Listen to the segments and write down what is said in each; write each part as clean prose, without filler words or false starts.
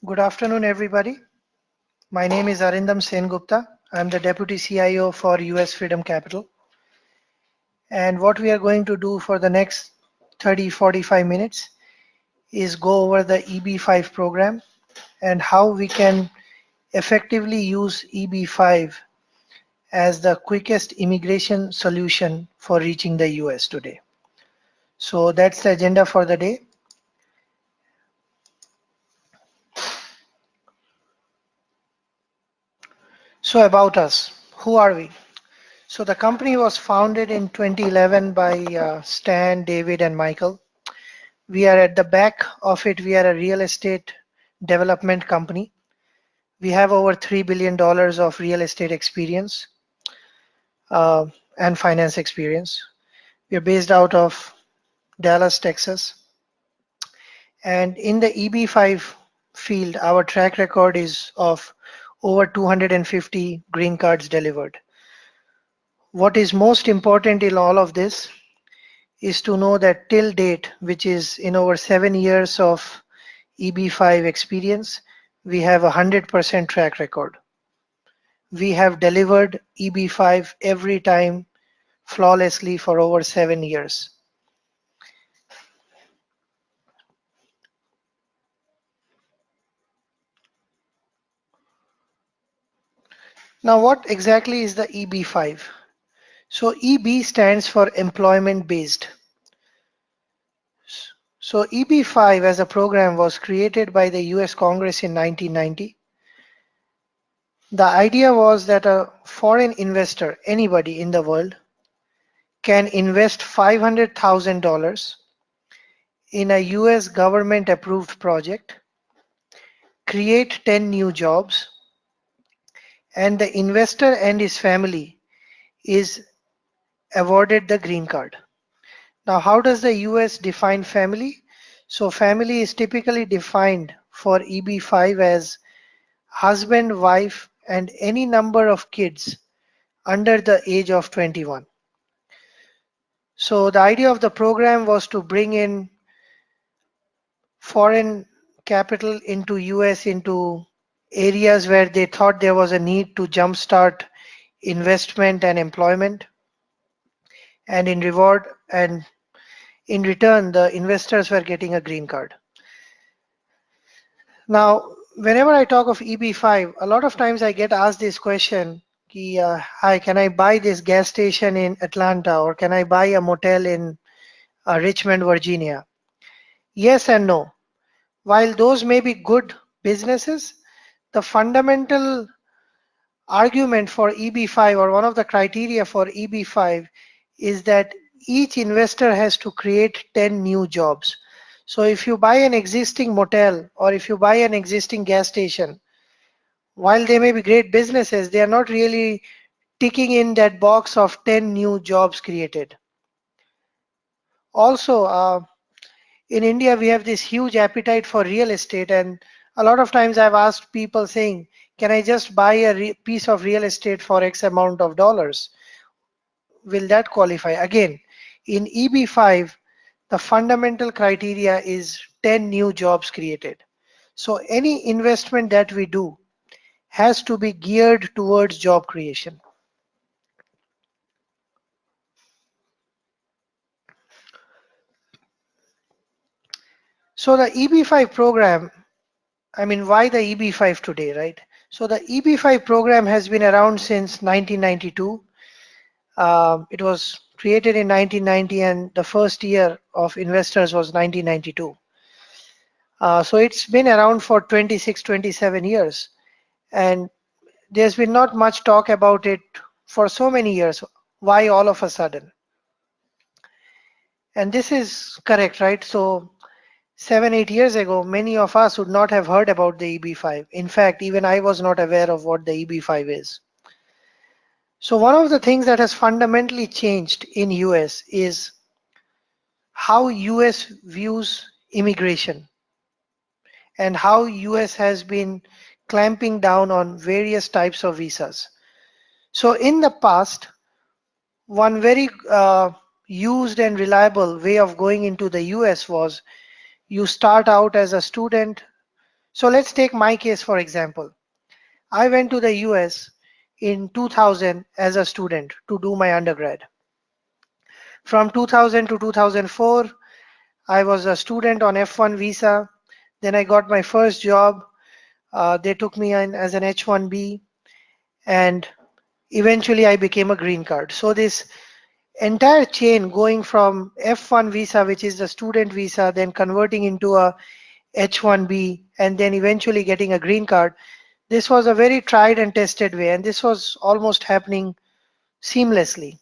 Good afternoon, everybody. My name is Arindam Sengupta. I'm the Deputy CIO for US Phillipcapital. And what we are going to do for the next 30-45 minutes is go over the EB5 program and how we can effectively use EB5 as the quickest immigration solution for reaching the US today. So that's the agenda for the day. So about us, who are we? So the company was founded in 2011 by Stan, David, and Michael. We are at the back of it. We are a real estate development company. We have over $3 billion of real estate experience uh, and finance experience. We are based out of Dallas, Texas. And in the EB5 field, our track record is of over 250 green cards delivered. What is most important in all of this is to know that till date, which is in over 7 years of EB5 experience, we have a 100% track record. We have delivered EB5 every time flawlessly for over 7 years. Now, what exactly is the EB5? So EB stands for employment based. So EB5 as a program was created by the US Congress in 1990. The idea was that a foreign investor, anybody in the world, can invest $500,000 in a US government approved project, create 10 new jobs, and the investor and his family is awarded the green card. Now, how does the US define family? So, family is typically defined for EB5 as husband, wife, and any number of kids under the age of 21. So, the idea of the program was to bring in foreign capital into US into areas where they thought there was a need to jumpstart investment and employment, and in return the investors were getting a green card. Now whenever I talk of EB5, a lot of times I get asked this question, hi, can I buy this gas station in Atlanta, or can I buy a motel in Richmond, Virginia? Yes and no. While those may be good businesses, the fundamental argument for EB5, or one of the criteria for EB5, is that each investor has to create 10 new jobs. So if you buy an existing motel or if you buy an existing gas station, while they may be great businesses, they are not really ticking in that box of 10 new jobs created. Also, in India, we have this huge appetite for real estate, and a lot of times I've asked people saying, can I just buy a piece of real estate for X amount of dollars? Will that qualify? Again, in EB5, the fundamental criteria is 10 new jobs created. So any investment that we do has to be geared towards job creation. So the EB5 program, I mean, why the EB5 today, right? So the EB5 program has been around since 1992. It was created in 1990 and the first year of investors was 1992. So it's been around for 26, 27 years. And there's been not much talk about it for so many years. Why all of a sudden? And this is correct, right? So 7, 8 years ago, many of us would not have heard about the EB5. In fact, even I was not aware of what the EB5 is. So one of the things that has fundamentally changed in US is how US views immigration and how US has been clamping down on various types of visas. So in the past, one very used and reliable way of going into the US was you start out as a student, So let's take my case for example. I went to the US in 2000 as a student to do my undergrad. From 2000 to 2004, I was a student on F1 visa. Then I got my first job. They took me in as an H1B, and eventually I became a green card. So this entire chain going from F1 visa, which is the student visa, then converting into a H1B, and then eventually getting a green card. This was a very tried and tested way, and this was almost happening seamlessly.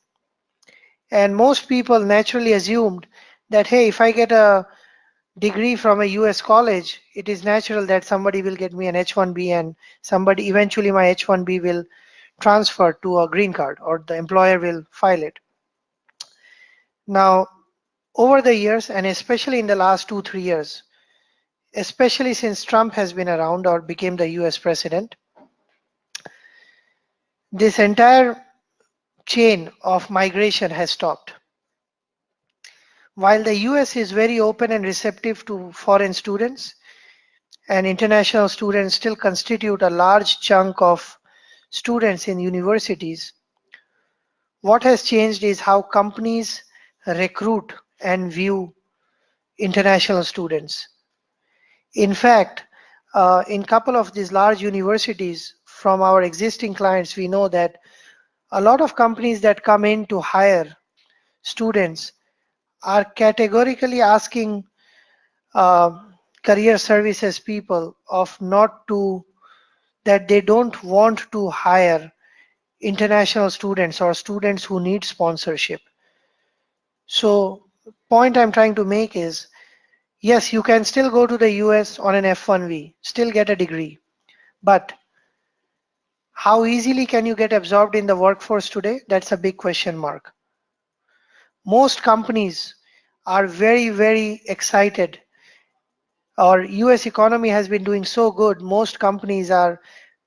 And most people naturally assumed that, hey, if I get a degree from a US college, it is natural that somebody will get me an H1B and somebody eventually my H1B will transfer to a green card or the employer will file it. Now, over the years, and especially in the last 2, 3 years, especially since Trump has been around or became the US president, this entire chain of migration has stopped. While the US is very open and receptive to foreign students, and international students still constitute a large chunk of students in universities, what has changed is how companies recruit and view international students. In fact, in couple of these large universities, from our existing clients, we know that a lot of companies that come in to hire students are categorically asking uh, career services people of not to that they don't want to hire international students or students who need sponsorship. So point I'm trying to make is, yes, you can still go to the US on an F1V, still get a degree, but how easily can you get absorbed in the workforce today? That's a big question mark. Most companies are very, very excited. Our US economy has been doing so good. Most companies are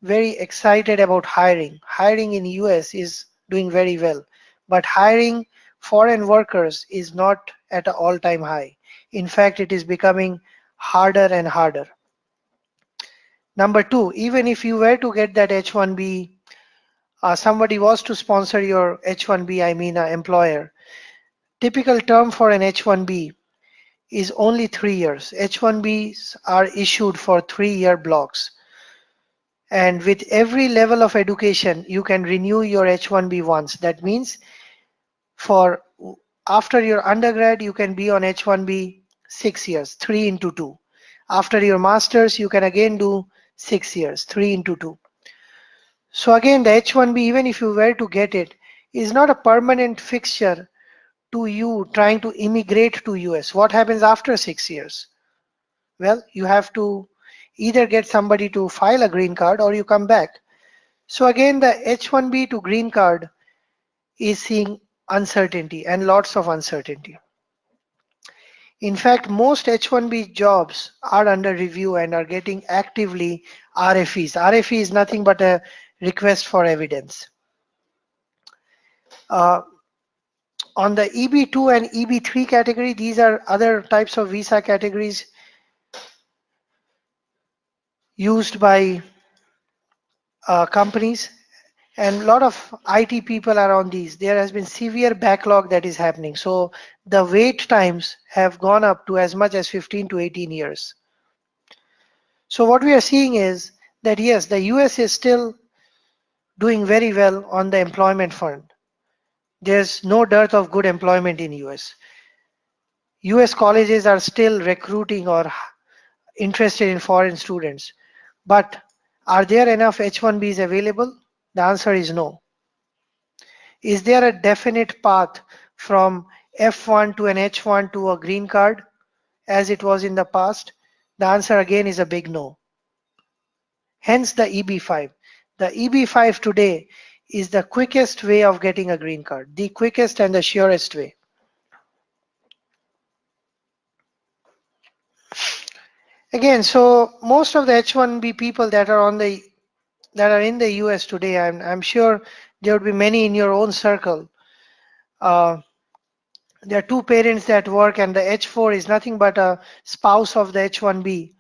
very excited about hiring. Hiring in US is doing very well, but hiring foreign workers is not at an all-time high. In fact, it is becoming harder and harder. Number two, even if you were to get that H1B, somebody was to sponsor your H1B, I mean an employer. Typical term for an H1B is only 3 years. H1Bs are issued for 3-year blocks. And with every level of education, you can renew your H1B once. That means for after your undergrad, you can be on H1B 6 years, 3 into 2. After your master's, you can again do 6 years, 3 into 2. So again, the H1B, even if you were to get it, is not a permanent fixture to you trying to immigrate to US. What happens after 6 years? Well, you have to either get somebody to file a green card or you come back. So again, the H1B to green card is seeing uncertainty and lots of uncertainty. In fact, most H1B jobs are under review and are getting actively RFEs. RFE is nothing but a request for evidence. Uh, on the EB2 and EB3 category, these are other types of visa categories used by companies, and a lot of IT people are on these. There has been severe backlog that is happening. So the wait times have gone up to as much as 15 to 18 years. So what we are seeing is that yes, the US is still doing very well on the employment front. There's no dearth of good employment in US. US colleges are still recruiting or interested in foreign students. But are there enough H1Bs available? The answer is no. Is there a definite path from F1 to an H1 to a green card as it was in the past? The answer again is a big no. Hence the EB5. The EB5 today is the quickest way of getting a green card, the quickest and the surest way. Again, so most of the H1B people that are in the US today, I'm sure there would be many in your own circle. Uh, there are two parents that work, and the H4 is nothing but a spouse of the H1B.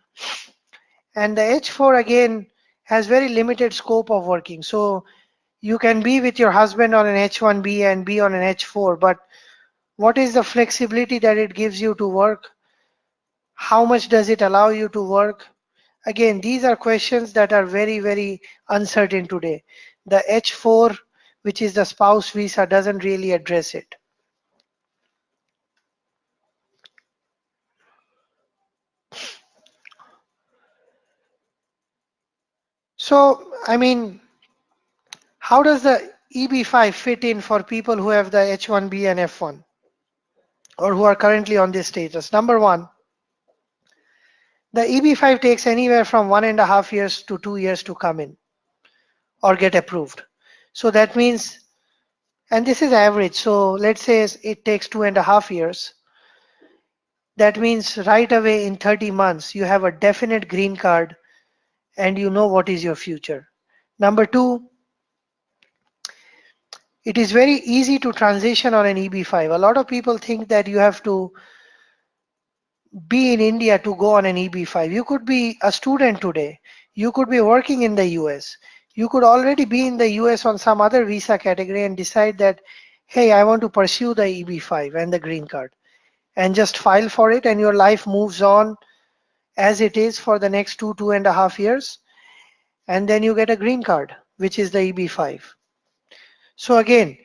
And the H4 again has very limited scope of working. So you can be with your husband on an H1B and be on an H4, but what is the flexibility that it gives you to work? How much does it allow you to work? Again, these are questions that are very, very uncertain today. The H4, which is the spouse visa, doesn't really address it. So, I mean, how does the EB5 fit in for people who have the H1B and F1 or who are currently on this status? Number one, the EB5 takes anywhere from 1.5 years to 2 years to come in or get approved. So that means, and this is average, so let's say it takes 2.5 years. That means right away in 30 months, you have a definite green card and you know what is your future. Number two, it is very easy to transition on an EB5. A lot of people think that you have to be in India to go on an EB5. You could be a student today. You could be working in the US. You could already be in the US on some other visa category and decide that, hey, I want to pursue the EB5 and the green card and just file for it, and your life moves on as it is for the next 2.5 years, and then you get a green card, which is the EB5. So again,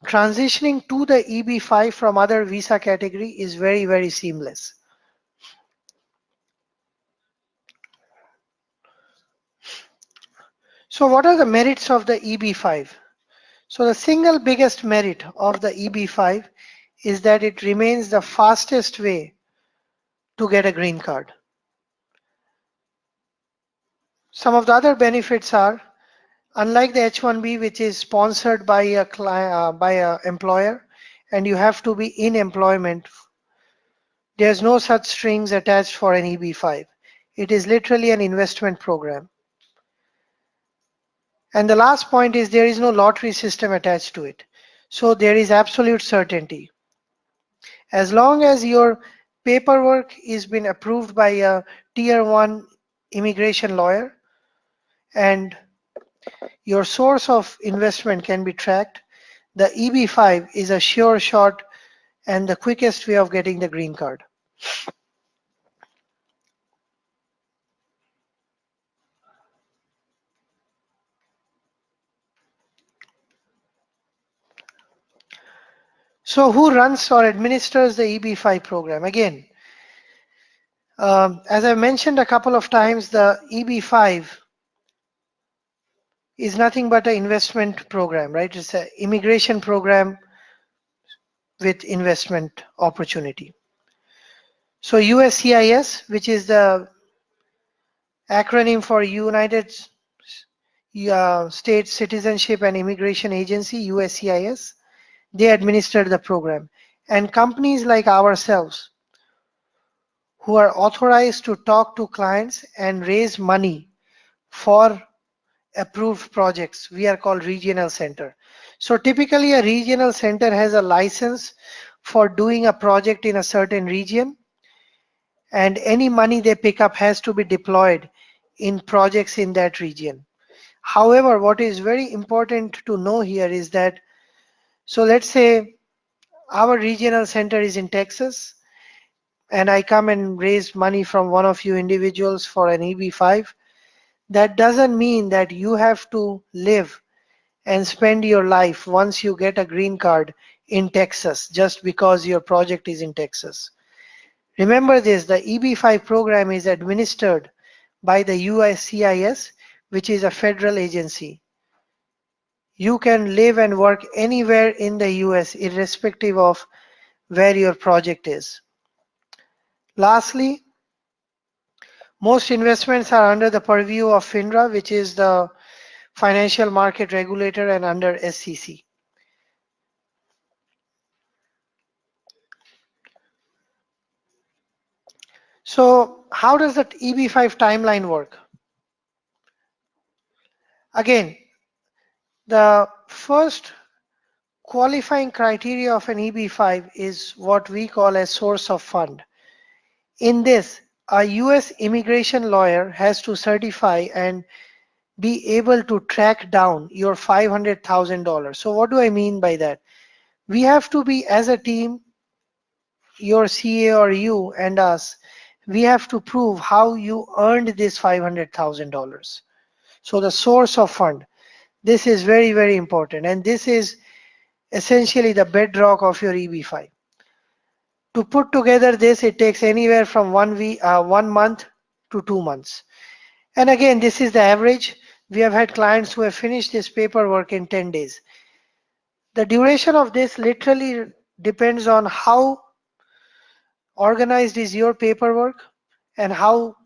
transitioning to the EB5 from other visa category is very, very seamless. So what are the merits of the EB5? So the single biggest merit of the EB5 is that it remains the fastest way to get a green card. Some of the other benefits are, unlike the H1B, which is sponsored by a by a employer, and you have to be in employment, there's no such strings attached for an EB5. It is literally an investment program. And the last point is there is no lottery system attached to it. So there is absolute certainty. As long as your paperwork is been approved by a tier 1 immigration lawyer and your source of investment can be tracked, the EB5 is a sure shot and the quickest way of getting the green card. So who runs or administers the EB5 program? Again, as I mentioned a couple of times, the EB5 is nothing but an investment program, right? It's an immigration program with investment opportunity. So USCIS, which is the acronym for United States Citizenship and Immigration Agency, USCIS, they administer the program. And companies like ourselves, who are authorized to talk to clients and raise money for approved projects, we are called regional center. So typically a regional center has a license for doing a project in a certain region, and any money they pick up has to be deployed in projects in that region. However, what is very important to know here is that, so let's say our regional center is in Texas and I come and raise money from one of you individuals for an EB5. That doesn't mean that you have to live and spend your life once you get a green card in Texas just because your project is in Texas. Remember this, the EB5 program is administered by the USCIS, which is a federal agency. You can live and work anywhere in the US irrespective of where your project is. Lastly, most investments are under the purview of FINRA, which is the financial market regulator, and under SEC. So how does the EB5 timeline work? Again, the first qualifying criteria of an EB5 is what we call a source of fund. In this, A US immigration lawyer has to certify and be able to track down your $500,000. So what do I mean by that? We have to be, as a team, your CA or you and us, we have to prove how you earned this $500,000. So the source of fund, this is very, very important. And this is essentially the bedrock of your EB5. To put together this, it takes anywhere from 1 month to 2 months. And again, this is the average. We have had clients who have finished this paperwork in 10 days. The duration of this literally depends on how organized is your paperwork and how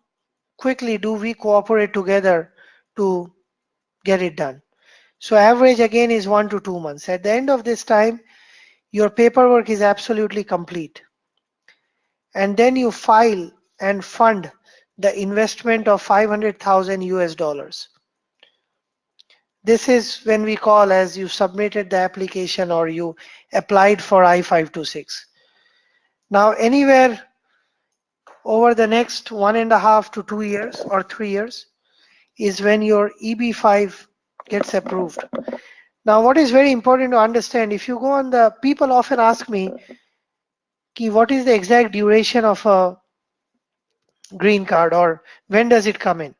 quickly do we cooperate together to get it done. So average again is 1 to 2 months. At the end of this time, your paperwork is absolutely complete. And then you file and fund the investment of 500,000 US dollars. This is when we call as you submitted the application or you applied for I-526. Now anywhere over the next 1.5 to 2 years or 3 years is when your EB5 gets approved. Now what is very important to understand, if you go on the, people often ask me, what is the exact duration of a green card or when does it come in?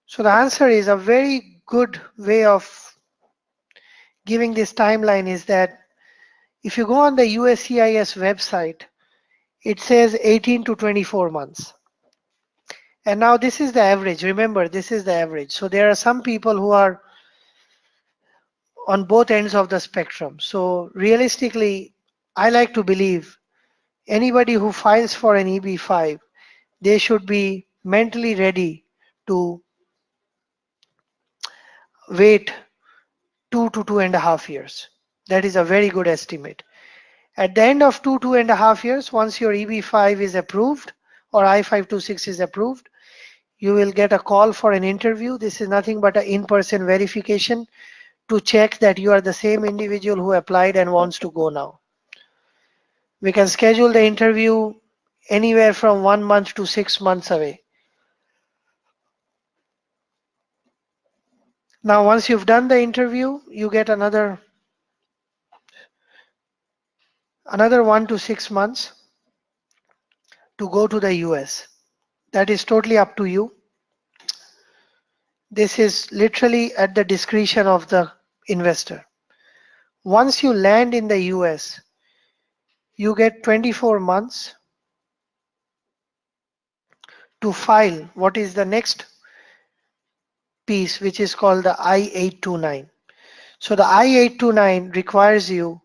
So the answer is, a very good way of giving this timeline is that if you go on the USCIS website, it says 18 to 24 months. And now this is the average. Remember, this is the average. So there are some people who are on both ends of the spectrum. So realistically, I like to believe anybody who files for an EB5, they should be mentally ready to wait 2 to 2.5 years. That is a very good estimate. At the end of 2 to 2.5 years, once your EB5 is approved or I-526 is approved, you will get a call for an interview. This is nothing but an in-person verification to check that you are the same individual who applied and wants to go now. We can schedule the interview anywhere from 1 month to 6 months away. Now, once you've done the interview, you get another 1 to 6 months to go to the US. That is totally up to you. This is literally at the discretion of the investor. Once you land in the US, you get 24 months to file what is the next piece, which is called the I-829. So the I-829 requires you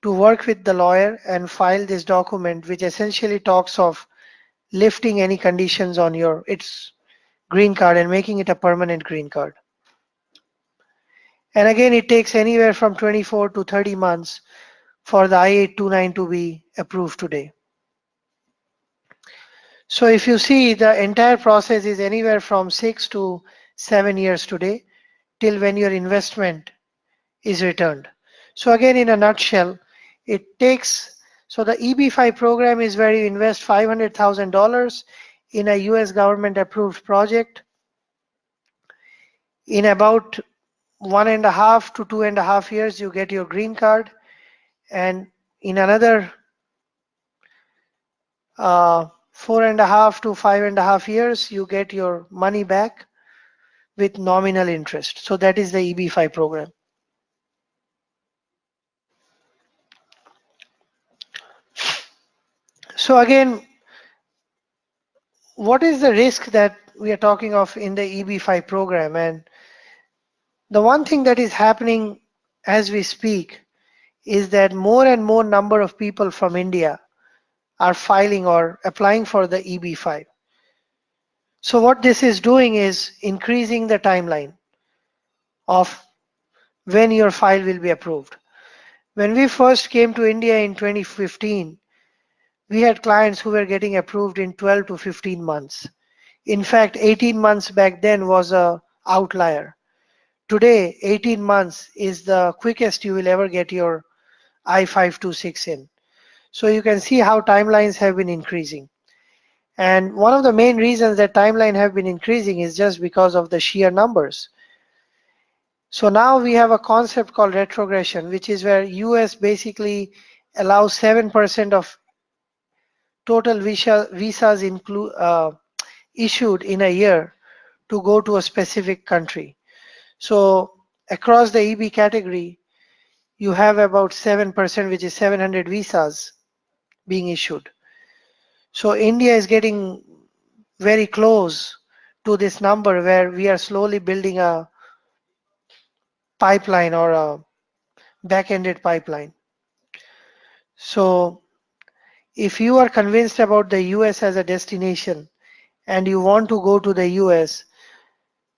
to work with the lawyer and file this document, which essentially talks of lifting any conditions on your its green card and making it a permanent green card. And again, it takes anywhere from 24 to 30 months for the I-829 to be approved today. So if you see, the entire process is anywhere from 6 to 7 years today till when your investment is returned. So again, in a nutshell, it takes, so the EB5 program is where you invest $500,000 in a US government approved project. In about 1.5 to 2.5 years, you get your green card, and in another 4.5 to 5.5 years, you get your money back with nominal interest. So that is the EB5 program. So again, what is the risk that we are talking of in the EB5 program? And the one thing that is happening as we speak is that more and more number of people from India are filing or applying for the EB5. So what this is doing is increasing the timeline of when your file will be approved. When we first came to India in 2015, we had clients who were getting approved in 12 to 15 months. In fact, 18 months back then was a outlier. Today, 18 months is the quickest you will ever get your I-526 in. So you can see how timelines have been increasing. And one of the main reasons that timeline have been increasing is just because of the sheer numbers. So now we have a concept called retrogression, which is where US basically allows 7% of total visas issued in a year to go to a specific country. So across the EB category, you have about 7%, which is 700 visas being issued. So India is getting very close to this number where we are slowly building a pipeline or a back-ended pipeline. So if you are convinced about the US as a destination and you want to go to the US,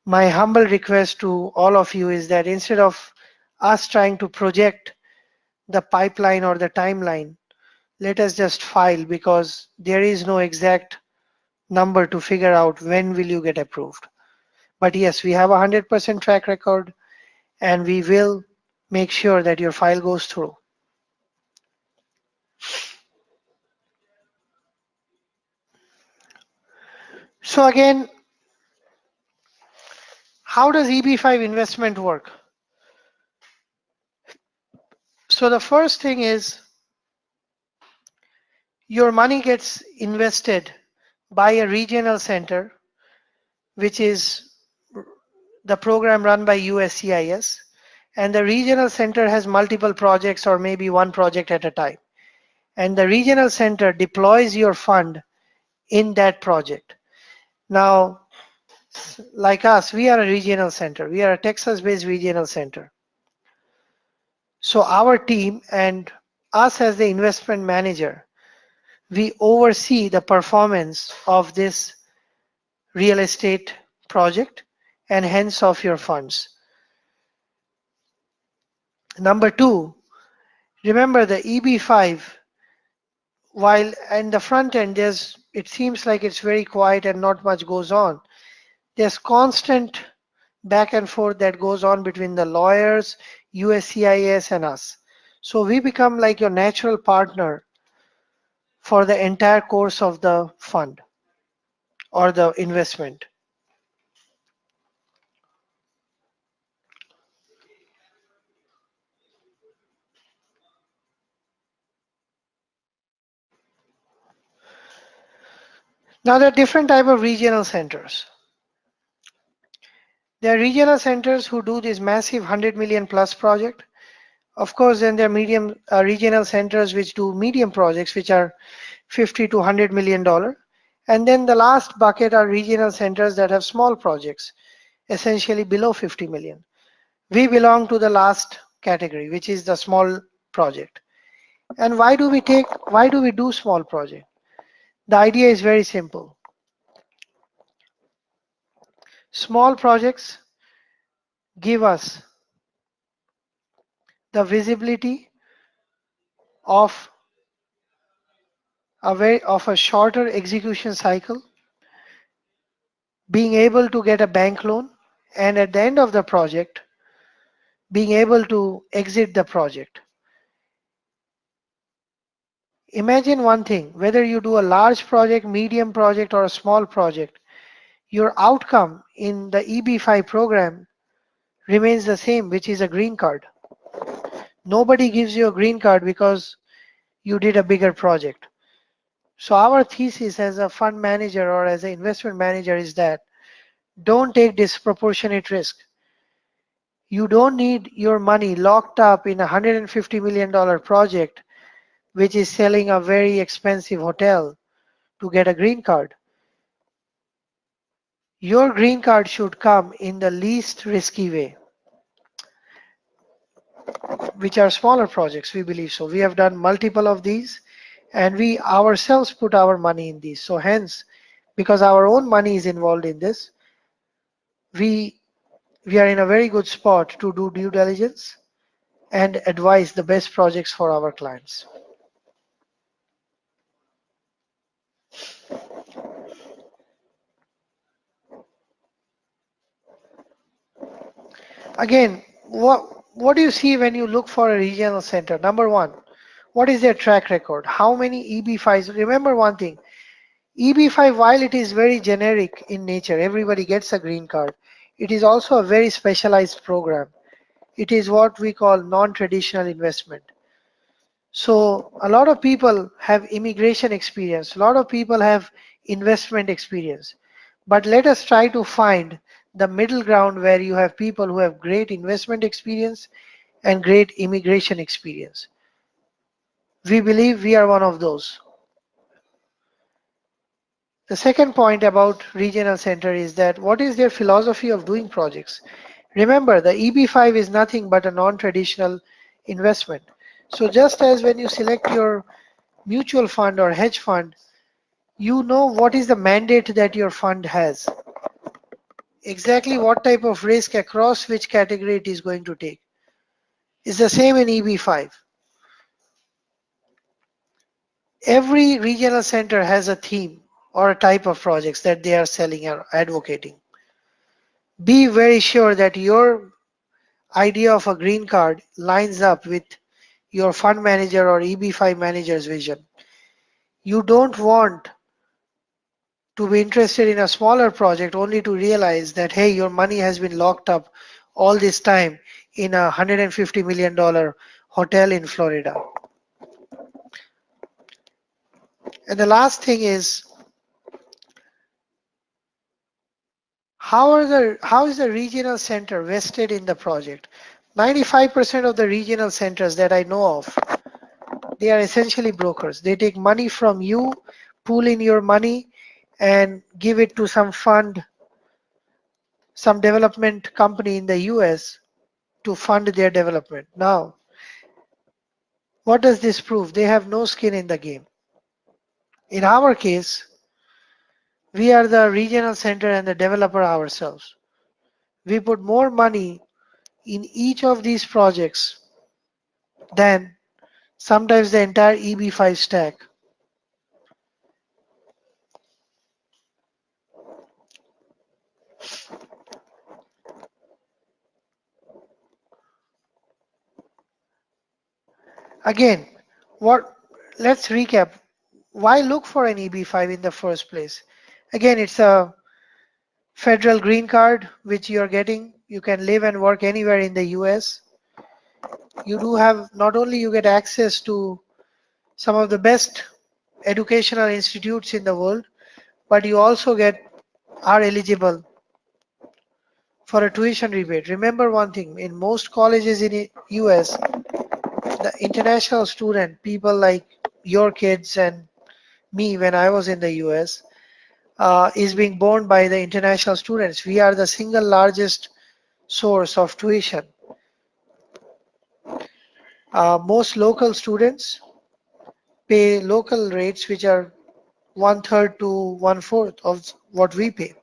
my humble request to all of you is that instead of us trying to project the pipeline or the timeline, let us just file, because there is no exact number to figure out when will you get approved. But yes, we have a 100% track record and we will make sure that your file goes through. So again, how does EB5 investment work? So the first thing is your money gets invested by a regional center, which is the program run by USCIS, and the regional center has multiple projects or maybe one project at a time. And the regional center deploys your fund in that project. Now, like us, we are a regional center. We are a Texas-based regional center. So our team and us as the investment manager, we oversee the performance of this real estate project and hence of your funds. Number two, remember the EB5, while in the front end it seems like it's very quiet and not much goes on. There's constant back and forth that goes on between the lawyers, USCIS and us. So we become like your natural partner for the entire course of the fund or the investment. Now there are different type of regional centers. There are regional centers who do this massive 100 million plus project. Of course, then there are medium regional centers which do medium projects, which are 50 to 100 million dollar. And then the last bucket are regional centers that have small projects, essentially below 50 million. We belong to the last category, which is the small project. And why do we do small project? The idea is very simple. Small projects give us the visibility of a shorter execution cycle, being able to get a bank loan, and at the end of the project, being able to exit the project. Imagine one thing, whether you do a large project, medium project, or a small project, your outcome in the EB5 program remains the same, which is a green card. Nobody gives you a green card because you did a bigger project. So our thesis as a fund manager or as an investment manager is that don't take disproportionate risk. You don't need your money locked up in a $150 million project, which is selling a very expensive hotel to get a green card. Your green card should come in the least risky way, which are smaller projects, we believe so. We have done multiple of these and we ourselves put our money in these. So hence, because our own money is involved in this, we are in a very good spot to do due diligence and advise the best projects for our clients. Again, what do you see when you look for a regional center? Number one, what is their track record? How many EB5s? Remember one thing, EB5, while it is very generic in nature, everybody gets a green card, it is also a very specialized program. It is what we call non-traditional investment. So a lot of people have immigration experience, a lot of people have investment experience. But let us try to find the middle ground where you have people who have great investment experience and great immigration experience. We believe we are one of those. The second point about regional center is that what is their philosophy of doing projects? Remember, the EB5 is nothing but a non-traditional investment. So just as when you select your mutual fund or hedge fund, you know what is the mandate that your fund has, exactly what type of risk across which category it is going to take. It's the same in EB5. Every regional center has a theme or a type of projects that they are selling or advocating. Be very sure that your idea of a green card lines up with your fund manager or EB5 manager's vision. You don't want to be interested in a smaller project only to realize that, hey, your money has been locked up all this time in a $150 million hotel in Florida. And the last thing is, how is the regional center vested in the project? 95% of the regional centers that I know of, they are essentially brokers. They take money from you, pool in your money, and give it to some fund, some development company in the US to fund their development. Now, what does this prove? They have no skin in the game. In our case, we are the regional center and the developer ourselves. We put more money in each of these projects than sometimes the entire EB5 stack. Again, what let's recap. Why look for an EB5 in the first place? Again, it's a federal green card which you're getting. You can live and work anywhere in the US. You do have, not only you get access to some of the best educational institutes in the world, but you also are eligible for a tuition rebate. Remember one thing, in most colleges in the US, the international student, people like your kids and me when I was in the US, is being borne by the international students. We are the single largest source of tuition. Most local students pay local rates, which are one third to one fourth of what we pay.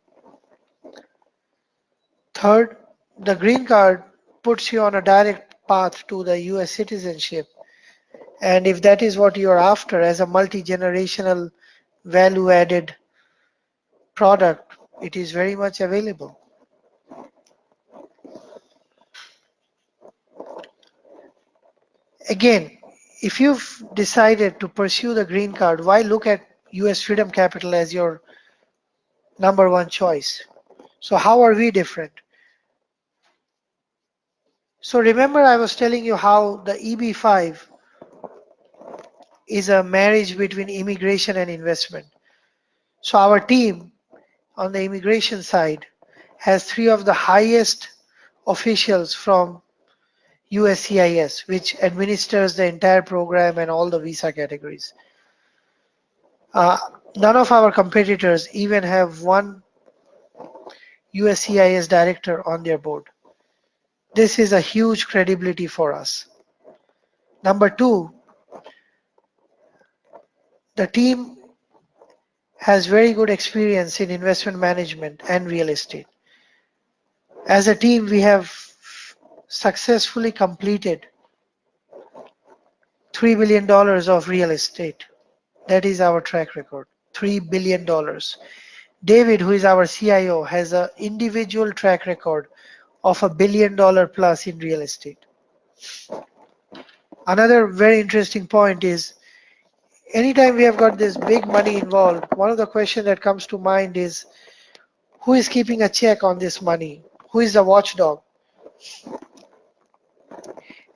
Third, the green card puts you on a direct path to the US citizenship. And if that is what you're after as a multi-generational value added product, it is very much available. Again, if you've decided to pursue the green card, why look at US Phillipcapital as your number one choice? So how are we different? So remember I was telling you how the EB5 is a marriage between immigration and investment. So our team on the immigration side has three of the highest officials from USCIS, which administers the entire program and all the visa categories. Uh, None of our competitors even have one USCIS director on their board. This is a huge credibility for us. Number two, the team has very good experience in investment management and real estate. As a team, we have successfully completed $3 billion of real estate. That is our track record, $3 billion. David, who is our CIO, has an individual track record of $1 billion plus in real estate. Another very interesting point is anytime we have got this big money involved, one of the questions that comes to mind is who is keeping a check on this money? Who is the watchdog?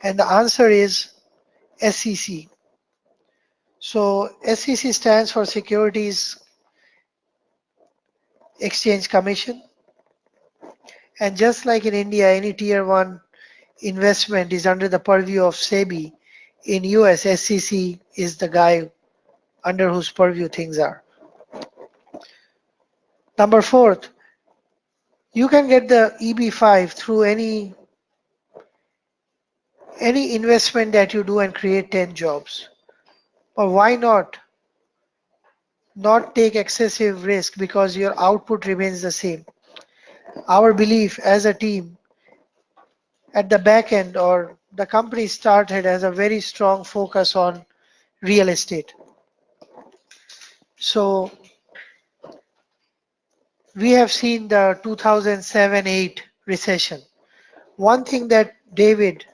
And the answer is SEC. So SEC stands for Securities Exchange Commission. And just like in India, any tier one investment is under the purview of SEBI. In US, SEC is the guy under whose purview things are. Number fourth, you can get the EB5 through any investment that you do and create 10 jobs. Or why not take excessive risk because your output remains the same. Our belief as a team at the back end or the company started as a very strong focus on real estate. So we have seen the 2007-8 recession. One thing that David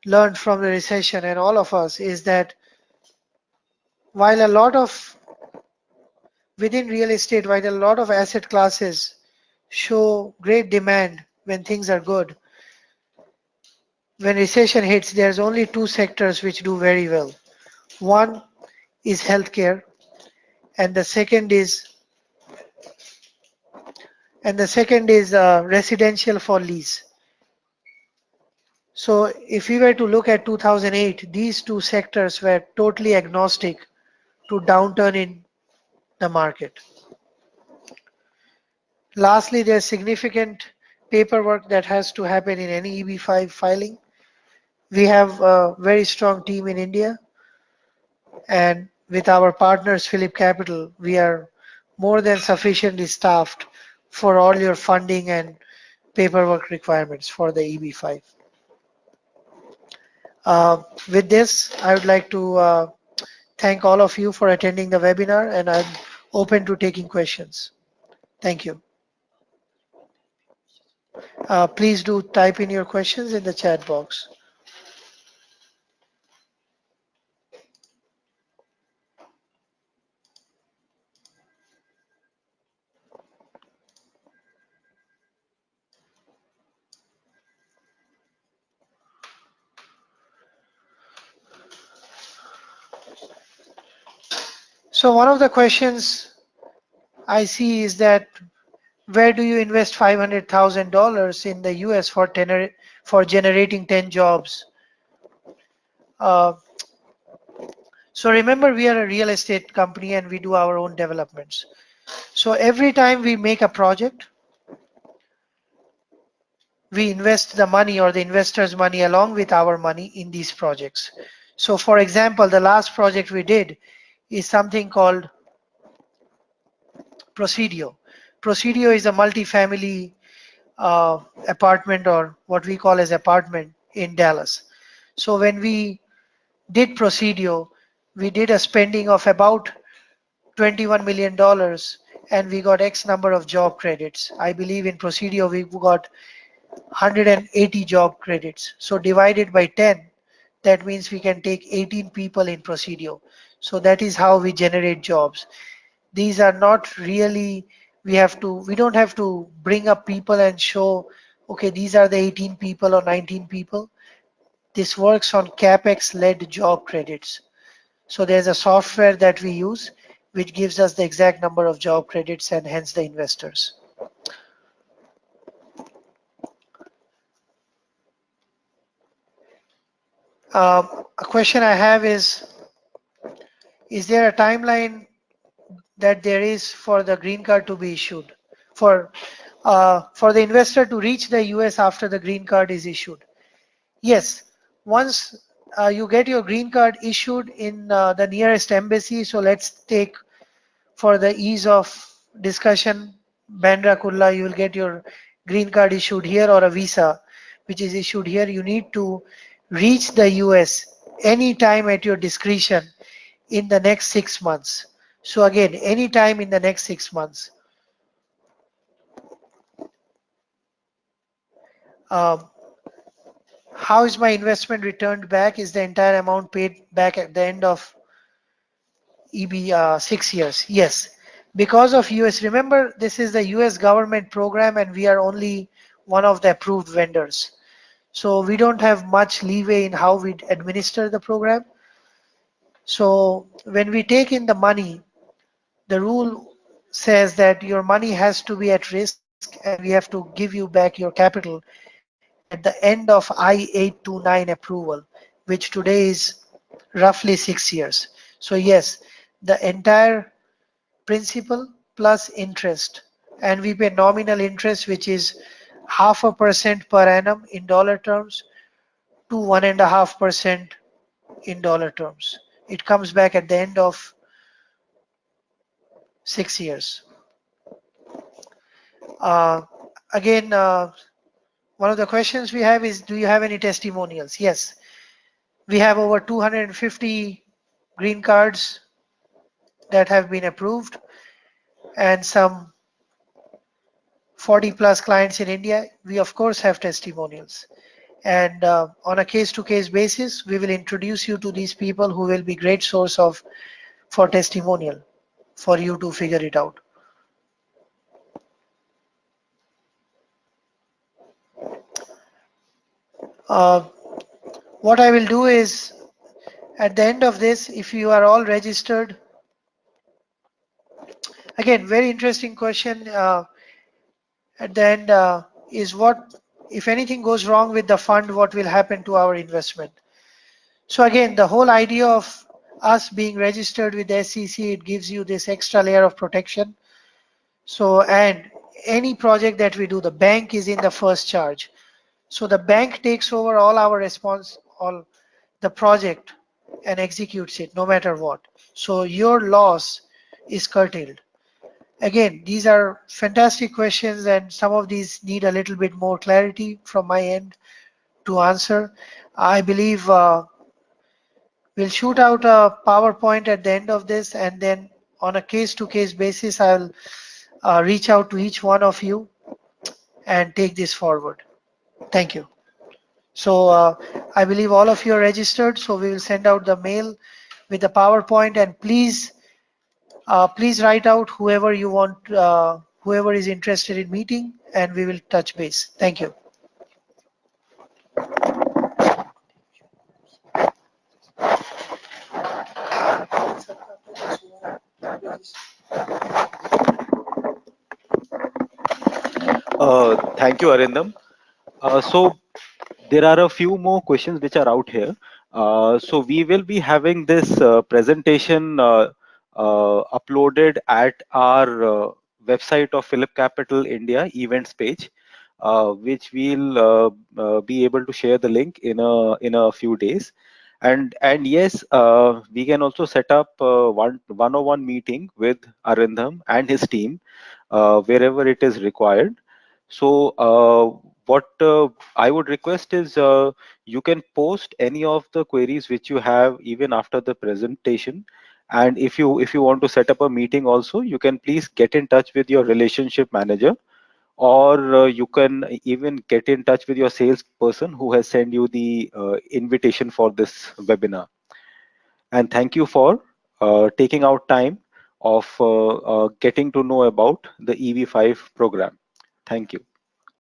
learned from the recession and all of us is that while a lot of within real estate, while a lot of asset classes show great demand when things are good, when recession hits, there's only two sectors which do very well. One is healthcare, and the second is residential for lease. So if we were to look at 2008, these two sectors were totally agnostic to downturn in the market. Lastly, there's significant paperwork that has to happen in any EB5 filing. We have a very strong team in India, and with our partners Phillipcapital, we are more than sufficiently staffed for all your funding and paperwork requirements for the EB5. With this, I would like to thank all of you for attending the webinar, and I'm open to taking questions. Thank you. Please do type in your questions in the chat box. So one of the questions I see is that where do you invest $500,000 in the US for generating 10 jobs? Uh, so remember, we are a real estate company and we do our own developments. So every time we make a project, we invest the money or the investor's money along with our money in these projects. So for example, the last project we did is something called Presidio. Presidio is a multi-family apartment or what we call as apartment in Dallas. So when we did Presidio, we did a spending of about $21 million and we got X number of job credits. I believe in Presidio we got 180 job credits. So divided by 10, that means we can take 18 people in Presidio. So that is how we generate jobs. These are not really, we don't have to bring up people and show, okay, these are the 18 people or 19 people. This works on CapEx led job credits. So there's a software that we use which gives us the exact number of job credits and hence the investors. A question I have is there a timeline that there is for the green card to be issued, for the investor to reach the US after the green card is issued? Yes, once you get your green card issued in the nearest embassy, so let's take for the ease of discussion, Bandra Kurla, you will get your green card issued here or a visa which is issued here. You need to reach the US anytime at your discretion in the next 6 months. So again, anytime in the next 6 months. How is my investment returned back? Is the entire amount paid back at the end of EB 6 years. Yes, because of US. Remember, this is the US government program, and we are only one of the approved vendors. So we don't have much leeway in how we administer the program. So when we take in the money, the rule says that your money has to be at risk, and we have to give you back your capital at the end of I-829 approval, which today is roughly 6 years. So yes, the entire principal plus interest, and we pay nominal interest, which is 0.5% per annum in dollar terms to 1.5% in dollar terms. It comes back at the end of 6 years. Uh, again, one of the questions we have is, do you have any testimonials? Yes, we have over 250 green cards that have been approved and some 40 plus clients in India. We of course have testimonials. And on a case-to-case basis, we will introduce you to these people who will be great source of for testimonial for you to figure it out. Uh, what I will do is at the end of this, if you are all registered, again, very interesting question. At the end is what, if anything goes wrong with the fund, what will happen to our investment? So again, the whole idea of us being registered with the SEC, it gives you this extra layer of protection. So, and any project that we do, the bank is in the first charge. So the bank takes over all our response, all the project and executes it no matter what. So your loss is curtailed. Again, these are fantastic questions, and some of these need a little bit more clarity from my end to answer. I believe we'll shoot out a PowerPoint at the end of this, and then on a case-to-case basis, I'll reach out to each one of you and take this forward. Thank you. So I believe all of you are registered, so we will send out the mail with the PowerPoint, and please write out whoever you want, whoever is interested in meeting, and we will touch base. Thank you. Thank you, Arindam. So there are a few more questions which are out here. So we will be having this presentation uploaded at our website of Phillip Capital India events page, which we'll be able to share the link in a few days. And yes, we can also set up one-on-one meeting with Arindam and his team wherever it is required. So what I would request is you can post any of the queries which you have even after the presentation. And if you want to set up a meeting also, you can please get in touch with your relationship manager, or you can even get in touch with your salesperson who has sent you the invitation for this webinar. And thank you for taking out time of getting to know about the EV5 program. Thank you.